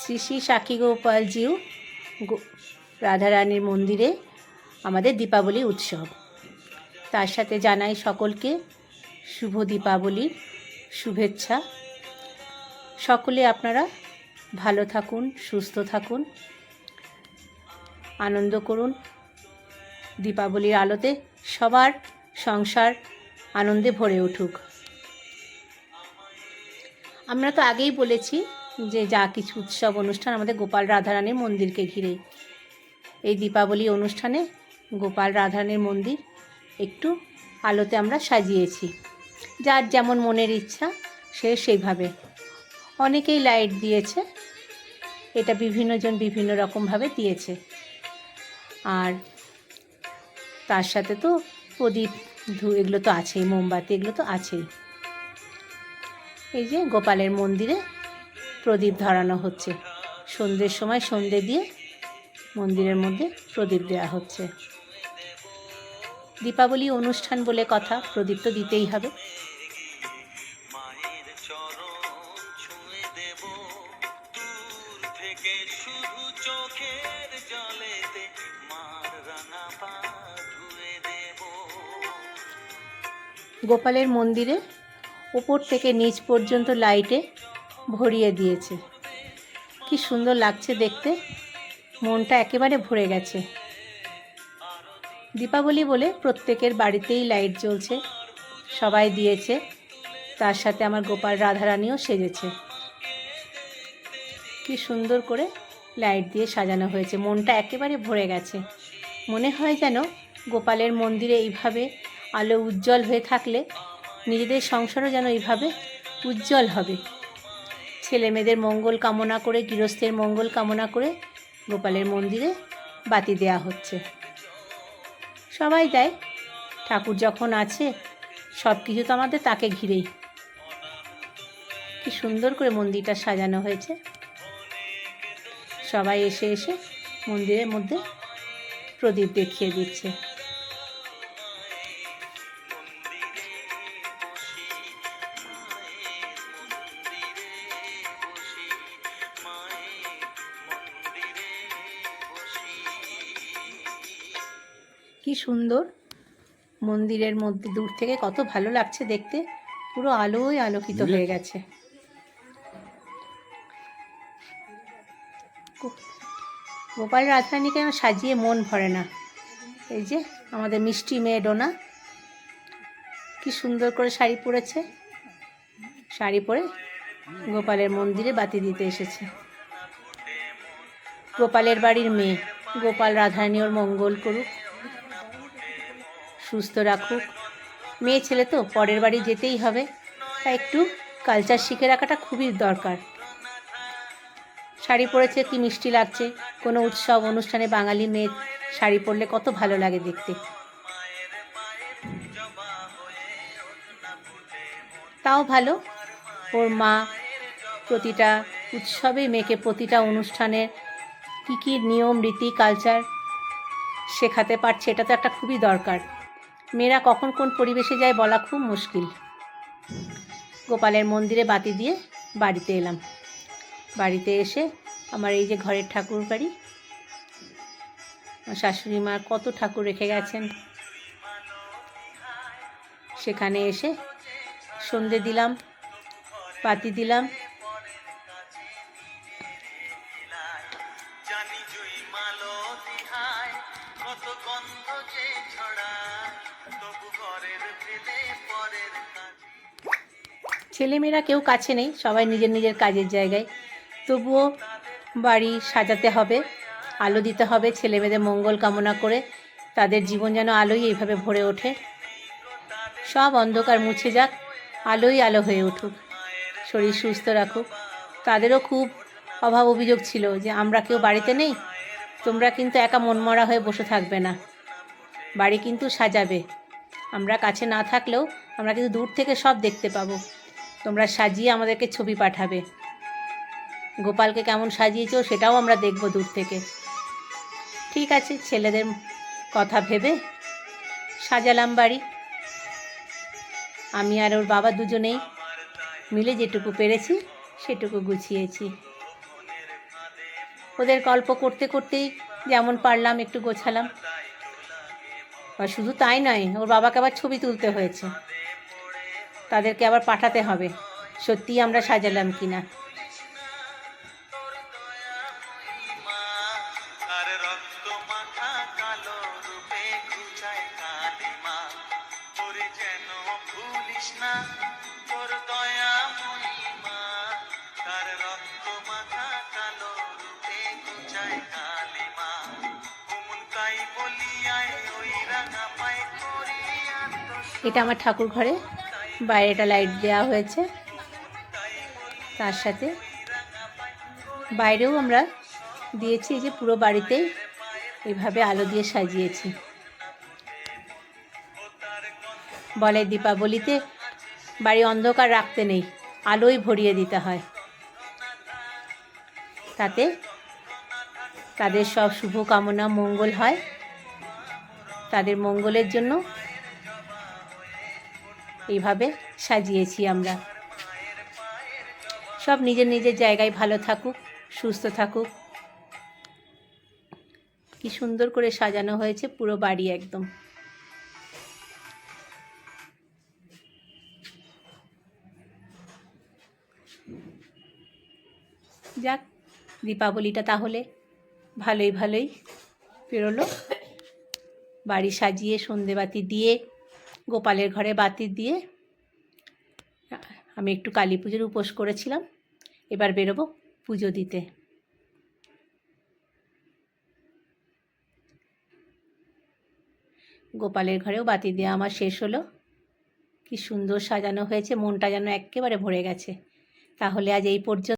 শ্রী শ্রী সাক্ষী গোপালজিউ রাধারানীর মন্দিরে আমাদের দীপাবলি উৎসব। তার সাথে জানাই সকলকে শুভ দীপাবলির শুভেচ্ছা। সকলে আপনারা ভালো থাকুন, সুস্থ থাকুন, আনন্দ করুন। দীপাবলির আলোতে সবার সংসার আনন্দে ভরে উঠুক। আমরা তো আগেই বলেছি যে যা কিছু উৎসব অনুষ্ঠান আমাদের গোপাল রাধারানীর মন্দিরকে ঘিরে। এই দীপাবলি অনুষ্ঠানে গোপাল রাধারানীর মন্দির একটু আলোতে আমরা সাজিয়েছি, যার যেমন মনের ইচ্ছা সে সেইভাবে। অনেকেই লাইট দিয়েছে, এটা বিভিন্নজন বিভিন্ন রকমভাবে দিয়েছে। আর তার সাথে তো প্রদীপ এগুলো তো আছেই, মোমবাতি এগুলো তো আছেই। এই যে গোপালের মন্দিরে প্রদীপ ধরানো হচ্ছে, সন্ধ্যের সময় সন্ধ্যে দিয়ে মন্দিরের মধ্যে প্রদীপ দেওয়া হচ্ছে। দীপাবলি অনুষ্ঠান বলে কথা, প্রদীপ তো দিতেই হবে। গোপালের মন্দিরে উপর থেকে নিচ পর্যন্ত লাইটে ভরিয়ে দিয়েছে। কি সুন্দর লাগছে দেখতে, মনটা একেবারে ভরে গেছে। দীপাবলি বলে প্রত্যেকের বাড়িতেই লাইট জ্বলছে, সবাই দিয়েছে। তার সাথে আমার গোপাল রাধারানীও সেজেছে। কি সুন্দর করে লাইট দিয়ে সাজানো হয়েছে, মনটা একেবারে ভরে গেছে। মনে হয় যেন গোপালের মন্দিরে এইভাবে আলো উজ্জ্বল হয়ে থাকলে নিজেদের সংসারও যেন এইভাবে উজ্জ্বল হবে। ছেলে মেয়েদের মঙ্গল কামনা করে, গৃহস্থের মঙ্গল কামনা করে গোপালের মন্দিরে বাতি দেয়া হচ্ছে। সবাই দেয়, ঠাকুর যখন আছে সব কিছু তো আমাদের তাকে ঘিরেই। কি সুন্দর করে মন্দিরটা সাজানো হয়েছে। সবাই এসে এসে মন্দিরের মধ্যে প্রদীপ দেখিয়ে দিচ্ছে। কি সুন্দর মন্দিরের মধ্যে দূর থেকে কত ভালো লাগছে দেখতে, পুরো আলোয় আলোকিত হয়ে গেছে। গোপাল রাধারানীকে সাজিয়ে মন ভরে না। এই যে আমাদের মিষ্টি মেয়ে ডোনা কি সুন্দর করে শাড়ি পরেছে, শাড়ি পরে গোপালের মন্দিরে বাতি দিতে এসেছে। গোপালের বাড়ির মেয়ে, গোপাল রাধারানী ওর মঙ্গল করুক, সুস্থ রাখুক। মেয়ে ছেলে তো পরের বাড়ি যেতেই হবে, তাই একটু কালচার শিখে রাখাটা খুবই দরকার। শাড়ি পরেছে, কি মিষ্টি লাগছে। কোনো উৎসব অনুষ্ঠানে বাঙালি মেয়ে শাড়ি পরলে কত ভালো লাগে দেখতে। তাও ভালো, ওর মা প্রতিটা উৎসবে মেয়েকে প্রতিটা অনুষ্ঠানের কী কী নিয়ম রীতি কালচার শেখাতে পারছে, এটা তো একটা খুবই দরকার। মেয়েরা কখন কোন পরিবেশে যায় বলা খুব মুশকিল। গোপালের মন্দিরে বাতি দিয়ে বাড়িতে এলাম। বাড়িতে এসে আমার এই যে ঘরের ঠাকুর বাড়ি, শাশুড়ি মা কত ঠাকুর রেখে গেছেন, সেখানে এসে সন্ধে দিলাম, বাতি দিলাম। ছেলেমেয়েরা কেউ কাছে নেই, সবাই নিজের নিজের কাজের জায়গায়। তবুও বাড়ি সাজাতে হবে, আলো দিতে হবে, ছেলেমেয়েদের মঙ্গল কামনা করে তাদের জীবন যেন আলোই এইভাবে ভরে ওঠে। সব অন্ধকার মুছে যাক, আলোই আলো হয়ে উঠুক, শরীর সুস্থ রাখুক। তাদেরও খুব অভাব অভিযোগ ছিল যে আমরা কেউ বাড়িতে নেই, তোমরা কিন্তু একা মনমরা হয়ে বসে থাকবে না, বাড়ি কিন্তু সাজাবে। আমরা কাছে না থাকলেও আমরা কিন্তু দূর থেকে সব দেখতে পাবো, তোমরা সাজিয়ে আমাদেরকে ছবি পাঠাবে। গোপালকে কেমন সাজিয়েছো সেটাও আমরা দেখব দূর থেকে। ঠিক আছে, ছেলেদের কথা ভেবে সাজালাম বাড়ি। আমি আর ওর বাবা দুজনেই মিলে যেটুকু পেরেছি সেটুকু গুছিয়েছি। ওদের গল্প করতে করতেই যেমন পারলাম একটু গোছালাম। আর শুধু তাই নয়, ওর বাবাকে আবার ছবি তুলতে হয়েছে, তাদেরকে আবার পাঠাতে হবে সত্যিই আমরা সাজালাম কিনা। এটা আমার ঠাকুর ঘরে বাইরেটা লাইট দেওয়া হয়েছে, তার সাথে বাইরেও আমরা দিয়েছি। এই যে পুরো বাড়িতেই এইভাবে আলো দিয়ে সাজিয়েছি। বলে দীপাবলিতে বাড়ি অন্ধকার রাখতে নেই, আলোয় ভরিয়ে দিতে হয়, তাতে তাদের সব শুভ কামনা মঙ্গল হয়। তাদের মঙ্গলের জন্য এইভাবে সাজিয়েছি আমরা। সব নিজের নিজের জায়গায় ভালো থাকুক, সুস্থ থাকুক। কি সুন্দর করে সাজানো হয়েছে পুরো বাড়ি একদম। যাক, দীপাবলিটা তাহলে ভালোই ভালোই পেরোলো। বাড়ি সাজিয়ে সন্ধেবাতি দিয়ে, গোপালের ঘরে বাতি দিয়ে আমি একটু কালী পুজোর উপোস করেছিলাম। এবার বেরোবো পুজো দিতে। গোপালের ঘরেও বাতি দেওয়া আমার শেষ হলো। কি সুন্দর সাজানো হয়েছে, মনটা যেন একেবারে ভরে গেছে। তাহলে আজ এই পর্যন্ত।